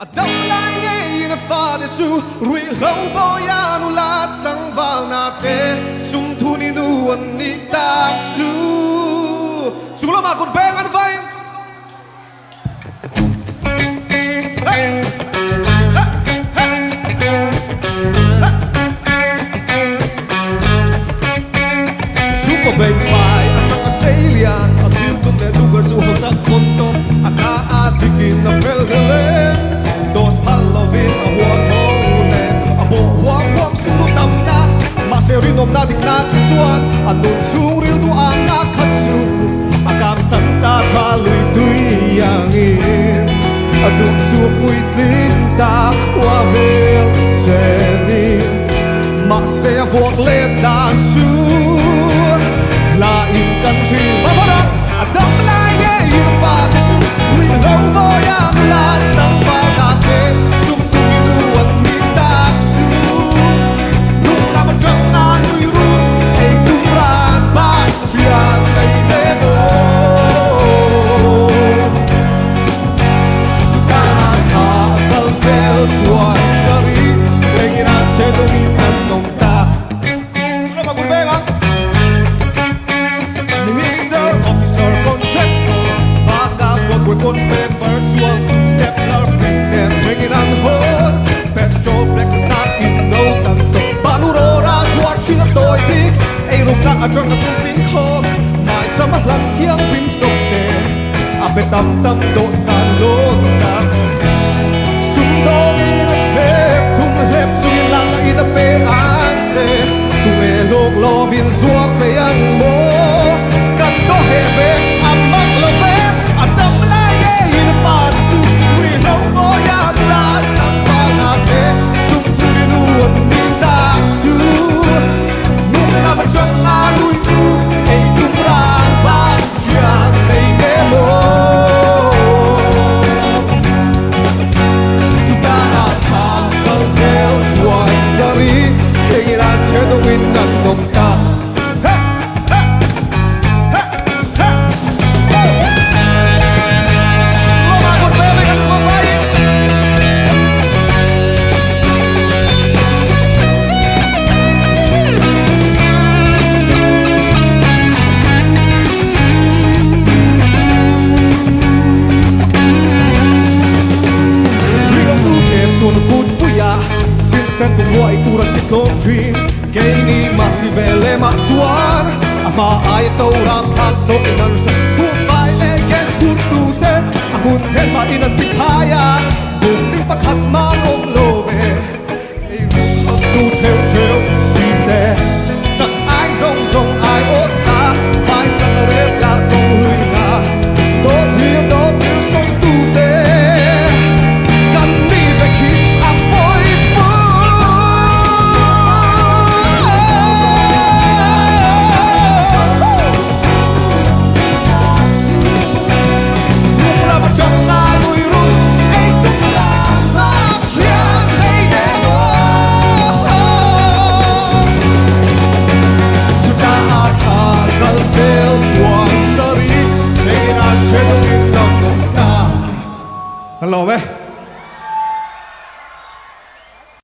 Đâm lại nghe na pha de su rui lâu boya nu la tang vào na te sum thu ni nu an ni ta su lo ma con beng an vai super beng vai atang asalian atil tum ne lugar zu ho sak monto ata atikin na fel helen don palovin a huam hole a bo huam huam sulu tam na ma se rinom na dik na suan anun suril du ang na khatsu agam santa tra lui tui yangin aduk su puitlin ta wa vel selin ma se vuak le dan su la in country babara adam la ye in pa su we lo boya la tang pa na te sum tu ni du an ni ta su nu la ma chang na nu ru ei tu ran ba chian ei ne bo su ta ha kal sel suan sari lengira se tu ni an nong ta lo ma gur bega minister officer contractor baka with one paper swung stepler and bringing on hold petrol black start in no tanto balurora watching a toy big a ruka a drunk a something home my summer lang thiang pin sok te a betam tam do san lon ta sum do in a pe kum lep sum lang in a pe an se tu e lok lovin suar pe an mo kan do heve amak lo pe atam mà ai tàu ram thang số in an sân buông vai lên gas phun tu te amun thêm mà in an pitaya buông tiếng bắc hạt mà ôm lô về ai rung hấp tu treo treo xin te giặc ai rong rong ai ốt ta vai sang rep là công huy nga đốt liêm xoay tu te căn đi về khi áp bôi Hello,